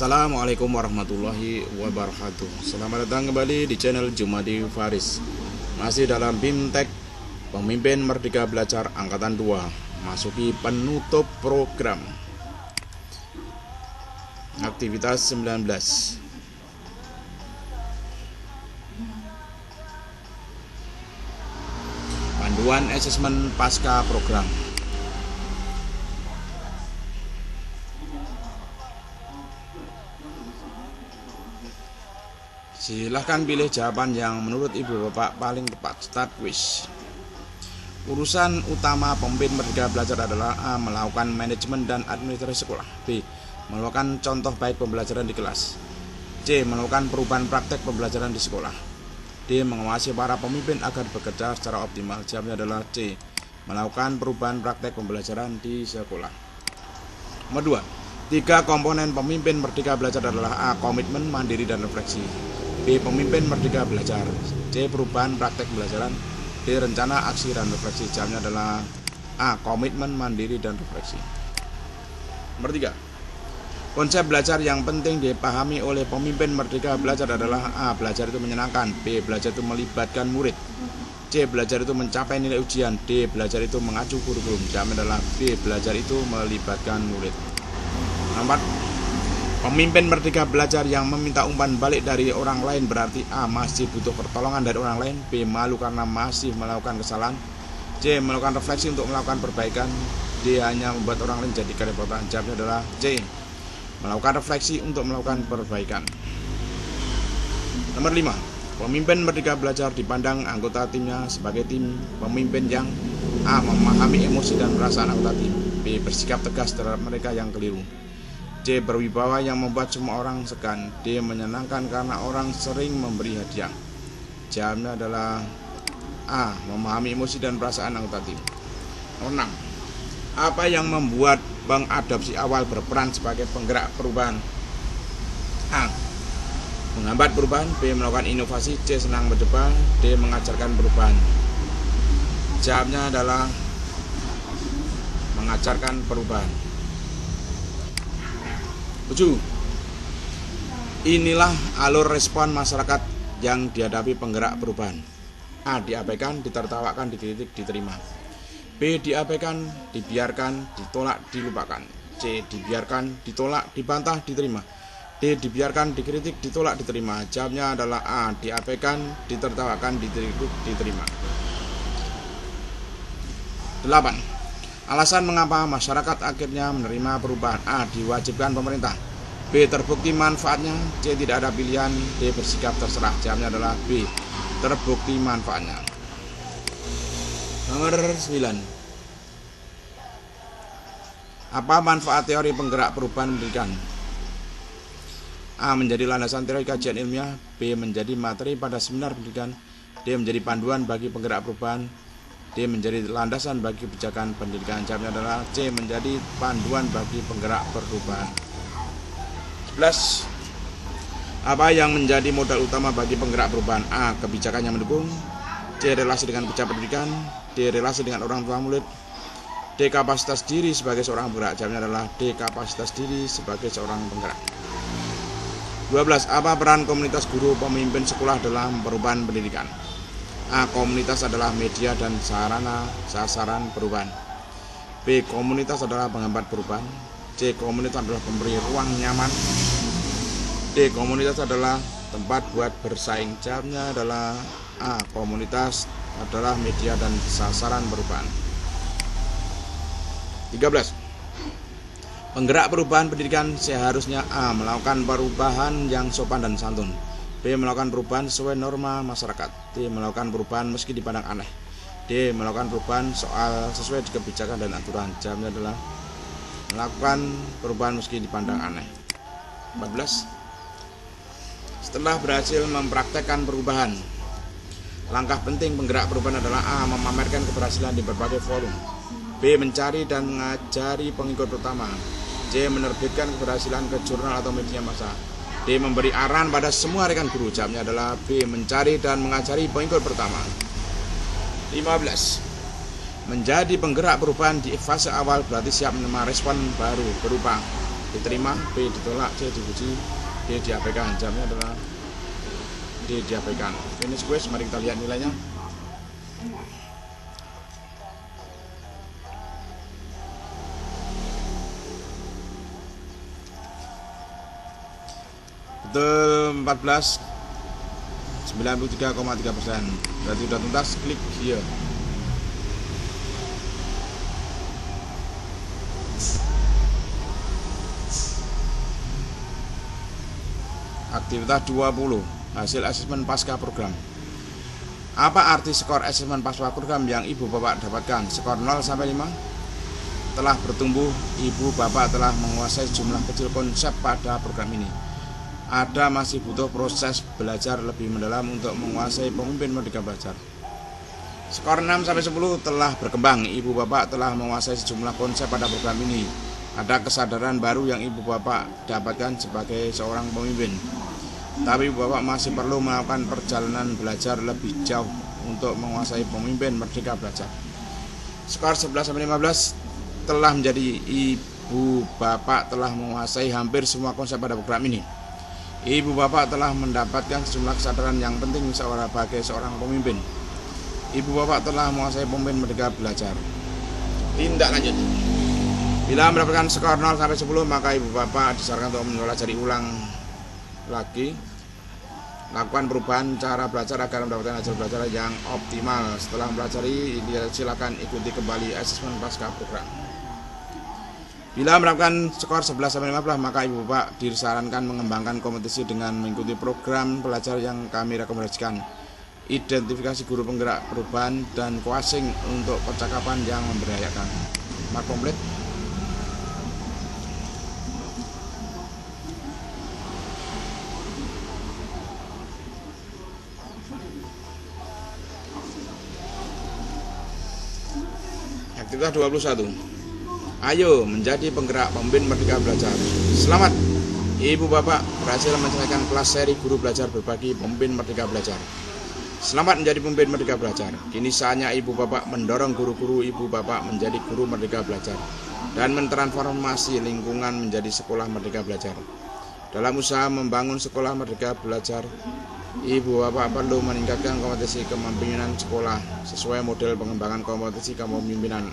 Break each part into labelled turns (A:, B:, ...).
A: Assalamualaikum warahmatullahi wabarakatuh. Selamat datang kembali di channel Jumadi Faris. Masih dalam BIMTEK Pemimpin Merdeka Belajar Angkatan 2, masuki penutup program. Aktivitas 19. Panduan asesmen pasca program. Silahkan pilih jawaban yang menurut ibu bapak paling tepat. Start quiz. Urusan utama pemimpin merdeka belajar adalah A. Melakukan manajemen dan administrasi sekolah. B. Melakukan contoh baik pembelajaran di kelas. C. Melakukan perubahan praktek pembelajaran di sekolah. D. Mengawasi para pemimpin agar bekerja secara optimal. Jawabnya adalah C. Melakukan perubahan praktek pembelajaran di sekolah. Nomor 2. 3 komponen pemimpin merdeka belajar adalah A. Komitmen, mandiri, dan refleksi. B. Pemimpin merdeka belajar. C. Perubahan praktek pembelajaran. D. Rencana, aksi, dan refleksi. Jawabnya adalah A. Komitmen, mandiri, dan refleksi. Nomor 3. Konsep belajar yang penting dipahami oleh pemimpin merdeka belajar adalah A. Belajar itu menyenangkan. B. Belajar itu melibatkan murid. C. Belajar itu mencapai nilai ujian. D. Belajar itu mengacu kurikulum. Jawabnya adalah B. Belajar itu melibatkan murid. Nomor 4. Pemimpin merdeka belajar yang meminta umpan balik dari orang lain berarti A. Masih butuh pertolongan dari orang lain. B. Malu karena masih melakukan kesalahan. C. Melakukan refleksi untuk melakukan perbaikan. D. Hanya membuat orang lain jadi kerepotan. Jawabnya adalah C. Melakukan refleksi untuk melakukan perbaikan. Nomor 5. Pemimpin merdeka belajar dipandang anggota timnya sebagai tim pemimpin yang A. Memahami emosi dan perasaan anggota tim. B. Bersikap tegas terhadap mereka yang keliru. C. Berwibawa yang membuat semua orang segan. D. Menyenangkan karena orang sering memberi hadiah. Jawabnya adalah A. Memahami emosi dan perasaan anggota tim. Nomor 6. Apa yang membuat pengadopsi awal berperan sebagai penggerak perubahan? A. Menghambat perubahan. B. Melakukan inovasi. C. Senang berdebat. D. Mengajarkan perubahan. Jawabnya adalah mengajarkan perubahan. 7. Inilah alur respon masyarakat yang dihadapi penggerak perubahan. A. Diabaikan, ditertawakan, dikritik, diterima. B. Diabaikan, dibiarkan, ditolak, dilupakan. C. Dibiarkan, ditolak, dibantah, diterima. D. Dibiarkan, dikritik, ditolak, diterima. Jawabnya adalah A. Diabaikan, ditertawakan, dikritik, diterima. 8. Alasan mengapa masyarakat akhirnya menerima perubahan. A. Diwajibkan pemerintah. B. Terbukti manfaatnya. C. Tidak ada pilihan. D. Bersikap terserah. Jawabnya adalah B. Terbukti manfaatnya. Nomor 9. Apa manfaat teori penggerak perubahan pendidikan? A. Menjadi landasan teori kajian ilmiah. B. Menjadi materi pada seminar pendidikan. D. Menjadi panduan bagi penggerak perubahan. D. Menjadi landasan bagi kebijakan pendidikan. Jawabnya adalah C. Menjadi panduan bagi penggerak perubahan. 11. Apa yang menjadi modal utama bagi penggerak perubahan? A. Kebijakan yang mendukung. C. Relasi dengan pejabat pendidikan. D. Relasi dengan orang tua murid. D. Kapasitas diri sebagai seorang penggerak. Jawabnya adalah D. Kapasitas diri sebagai seorang penggerak. 12. Apa peran komunitas guru pemimpin sekolah dalam perubahan pendidikan? A. Komunitas adalah media dan sarana sasaran perubahan. B. Komunitas adalah penghambat perubahan. C. Komunitas adalah pemberi ruang nyaman. D. Komunitas adalah tempat buat bersaing. Jawabnya adalah A. Komunitas adalah media dan sasaran perubahan. 13. Penggerak perubahan pendidikan seharusnya A. Melakukan perubahan yang sopan dan santun. B. Melakukan perubahan sesuai norma masyarakat. D. Melakukan perubahan meski dipandang aneh. D. Melakukan perubahan soal sesuai kebijakan dan aturan. Jawabnya adalah melakukan perubahan meski dipandang aneh. 14. Setelah berhasil mempraktekkan perubahan, langkah penting penggerak perubahan adalah A. Memamerkan keberhasilan di berbagai forum. B. Mencari dan mengajari pengikut pertama. C. Menerbitkan keberhasilan ke jurnal atau media massa. D. Memberi arahan pada semua rekan guru. Jawabnya adalah B. Mencari dan mengajari pengikut pertama. 15. Menjadi penggerak perubahan di fase awal berarti siap menerima respon baru berupa diterima, B ditolak, C dipuji, D diabaikan. Jamnya adalah D diabaikan. Finish quiz, mari kita lihat nilainya. Betul 14, 93,3%. Berarti sudah tuntas, klik here. Aktivitas 20, hasil asesmen pasca program. Apa arti skor asesmen pasca program yang ibu bapak dapatkan? Skor 0 sampai 5. Telah bertumbuh, ibu bapak telah menguasai jumlah kecil konsep pada program ini. Ada masih butuh proses belajar lebih mendalam untuk menguasai pemimpin Merdeka Belajar. Skor 6 sampai 10 telah berkembang, ibu bapak telah menguasai sejumlah konsep pada program ini. Ada kesadaran baru yang ibu bapak dapatkan sebagai seorang pemimpin. Tapi ibu bapak masih perlu melakukan perjalanan belajar lebih jauh untuk menguasai pemimpin Merdeka Belajar. Skor 11 sampai 15 telah menjadi ibu bapak telah menguasai hampir semua konsep pada program ini. Ibu bapak telah mendapatkan sejumlah kesadaran yang penting sebagai seorang pemimpin. Ibu bapak telah menguasai pemimpin Merdeka Belajar. Tindak lanjut. Bila mendapatkan skor 0 sampai 10, maka ibu bapak disarankan untuk mempelajari ulang lagi. Lakukan perubahan cara belajar agar mendapatkan hasil belajar yang optimal. Setelah mempelajari, silakan ikuti kembali asesmen pasca program. Bila mendapatkan skor 11 sampai 15, maka ibu bapak disarankan mengembangkan kompetisi dengan mengikuti program belajar yang kami rekomendasikan. Identifikasi guru penggerak perubahan dan coaching untuk percakapan yang memberdayakan. Mark komplit. Aktivitas 21. Ayo menjadi penggerak pemimpin Merdeka Belajar. Selamat, ibu bapak berhasil menyelesaikan kelas seri guru belajar berbagi pemimpin Merdeka Belajar. Selamat menjadi pemimpin Merdeka Belajar. Kini saatnya ibu bapak mendorong guru-guru ibu bapak menjadi guru Merdeka Belajar dan mentransformasi lingkungan menjadi sekolah Merdeka Belajar. Dalam usaha membangun sekolah Merdeka Belajar, ibu bapak perlu meningkatkan kompetensi kepemimpinan sekolah sesuai model pengembangan kompetensi kepemimpinan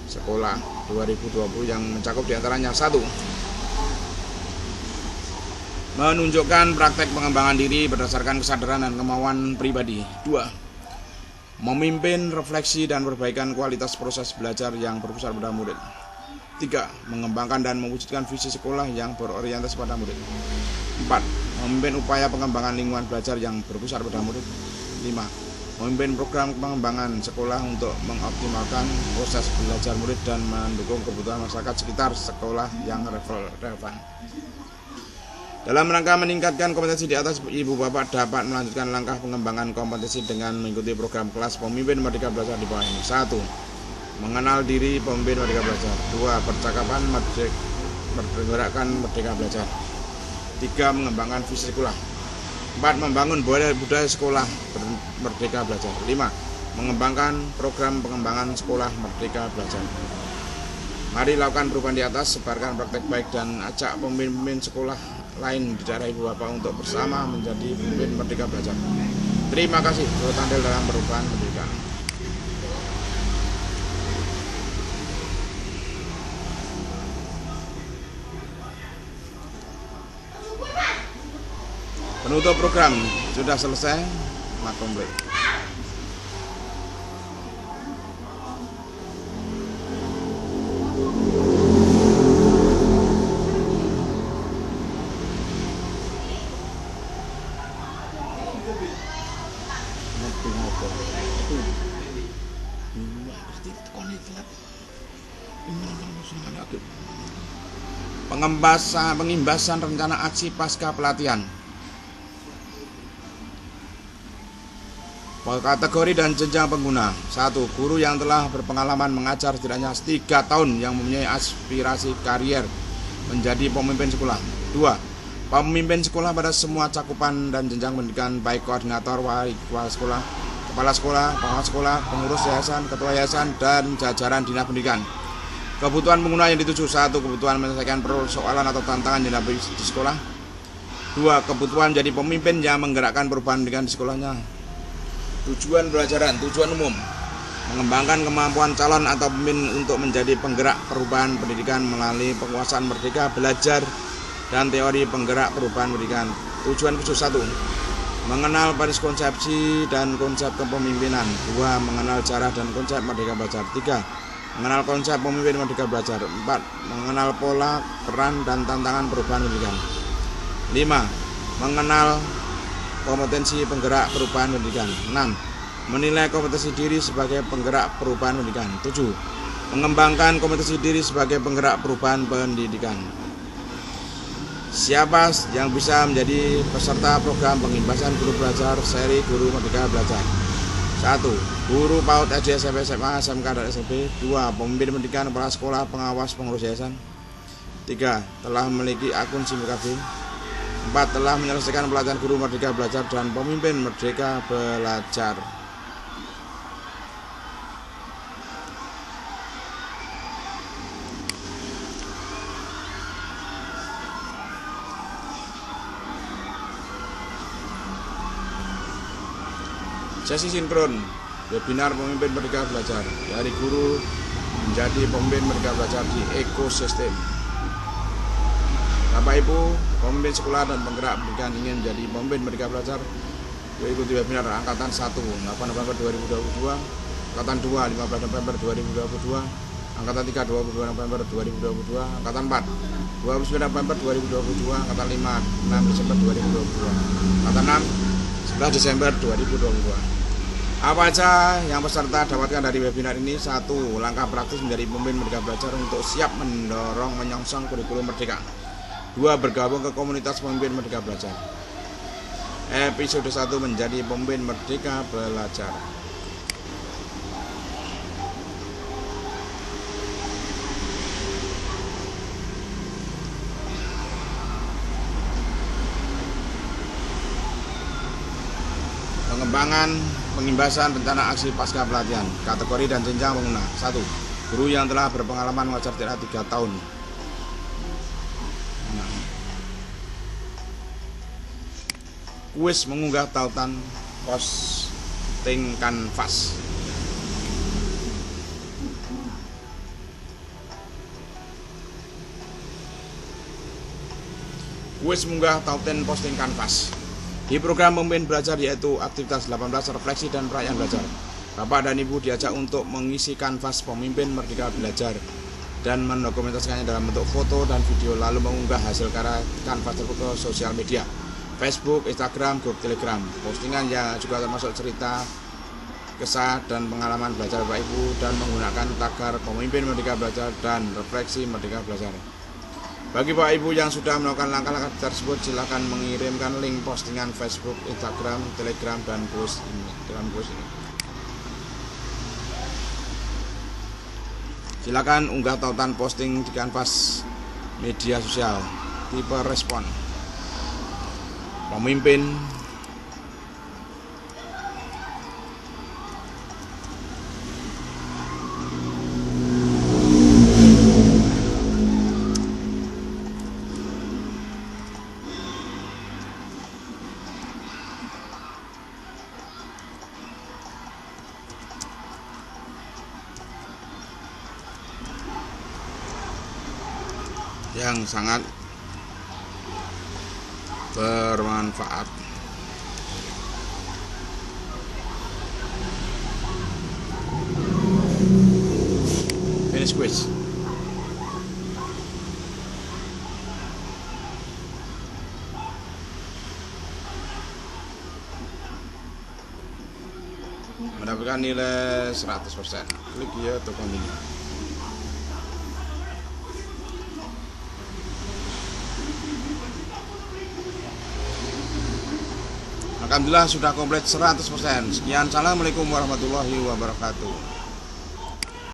A: sekolah 2020 yang mencakup diantaranya: 1. Menunjukkan praktek pengembangan diri berdasarkan kesadaran dan kemauan pribadi. 2. Memimpin refleksi dan perbaikan kualitas proses belajar yang berpusat pada murid. 3. Mengembangkan dan mewujudkan visi sekolah yang berorientasi pada murid. 4. Memimpin upaya pengembangan lingkungan belajar yang berpusat pada murid. 5. Memimpin program pengembangan sekolah untuk mengoptimalkan proses belajar murid dan mendukung kebutuhan masyarakat sekitar sekolah yang relevan. Dalam rangka meningkatkan kompetensi di atas, ibu bapak dapat melanjutkan langkah pengembangan kompetensi dengan mengikuti program kelas pemimpin Merdeka Belajar di bawah ini. 1. Mengenal diri pemimpin Merdeka Belajar. 2. Percakapan menggerakkan Merdeka Belajar. 3. Mengembangkan visi sekolah. 4. Membangun budaya sekolah Merdeka Belajar. 5. Mengembangkan program pengembangan sekolah Merdeka Belajar. Mari lakukan perubahan di atas, sebarkan praktek baik dan ajak pemimpin sekolah lain di daerah ibu bapak untuk bersama menjadi pemimpin Merdeka Belajar. Terima kasih turut andil dalam perubahan pendidikan. Penutup program sudah selesai, mat komplit. Pengimbasan rencana aksi pasca pelatihan. Kategori dan jenjang pengguna. 1. Guru yang telah berpengalaman mengajar setidaknya 3 tahun yang mempunyai aspirasi karier menjadi pemimpin sekolah. 2. Pemimpin sekolah pada semua cakupan dan jenjang pendidikan, baik koordinator, wali sekolah, kepala sekolah, pengawas sekolah, pengurus yayasan, ketua yayasan, dan jajaran dinas pendidikan. Kebutuhan pengguna yang dituju: 1. Kebutuhan menyelesaikan persoalan atau tantangan yang dihadapi di sekolah. 2. Kebutuhan menjadi pemimpin yang menggerakkan perubahan pendidikan di sekolahnya. Tujuan pembelajaran: tujuan umum, mengembangkan kemampuan calon atau pemimpin untuk menjadi penggerak perubahan pendidikan melalui penguasaan merdeka belajar dan teori penggerak perubahan pendidikan. Tujuan khusus: 1. Mengenal konsepsi dan konsep kepemimpinan. 2. Mengenal cara dan konsep merdeka belajar. 3. Mengenal konsep pemimpin merdeka belajar. 4. Mengenal pola, peran, dan tantangan perubahan pendidikan. 5. Mengenal kompetensi penggerak perubahan pendidikan. 6. Menilai kompetensi diri sebagai penggerak perubahan pendidikan. 7. Mengembangkan kompetensi diri sebagai penggerak perubahan pendidikan. Siapa yang bisa menjadi peserta program pengimbasan guru belajar seri Guru Merdeka Belajar? 1. Guru PAUD SD, SMP, SMA, SMK, dan SMP. 2. Pemimpin pendidikan, kepala sekolah, pengawas, pengurus yayasan. 3. Telah memiliki akun SIM KB. 4. Telah menyelesaikan pelatihan Guru Merdeka Belajar dan Pemimpin Merdeka Belajar. Sesi sinkron webinar Pemimpin Merdeka Belajar dari guru menjadi pemimpin merdeka belajar di ekosistem. Bapak Ibu, pemimpin sekolah dan penggerak pendidikan ingin menjadi pemimpin merdeka belajar, ikuti webinar angkatan 1 8 November 2022, angkatan 2 15 November 2022, angkatan 3 22 November 2022, angkatan 4 29 November 2022, angkatan 5 6 Desember 2022, angkatan 6 11 Desember 2022. Apa aja yang peserta dapatkan dari webinar ini? 1. Langkah praktis menjadi pemimpin merdeka belajar untuk siap mendorong menyongsong kurikulum merdeka. 2. Bergabung ke komunitas pemimpin merdeka belajar. Episode 1 menjadi pemimpin merdeka belajar. Pengembangan pengimbasan rencana aksi pasca pelatihan. Kategori dan jenjang pengguna. 1. Guru yang telah berpengalaman mengajar jarak 3 tahun. Kuis mengunggah tautan posting kanvas. Kuis mengunggah tautan posting kanvas. Di program pemimpin belajar yaitu aktivitas 18 refleksi dan perayaan belajar. Bapak dan Ibu diajak untuk mengisi kanvas pemimpin merdeka belajar dan mendokumentasikannya dalam bentuk foto dan video, lalu mengunggah hasil karya kanvas tersebut ke sosial media, Facebook, Instagram, grup Telegram. Postingan yang juga termasuk cerita, kisah, dan pengalaman belajar Bapak Ibu dan menggunakan tagar pemimpin merdeka belajar dan refleksi merdeka belajar. Bagi Bapak Ibu yang sudah melakukan langkah-langkah tersebut, silakan mengirimkan link postingan Facebook, Instagram, Telegram, dan post ini. Silakan unggah tautan posting di kanvas media sosial. Tipe respon: pemimpin yang sangat bermanfaat. Finish quiz. Mendapatkan nilai 100%. Klik ya untuk continue. Alhamdulillah sudah komplit 100%. Sekian, assalamualaikum warahmatullahi wabarakatuh.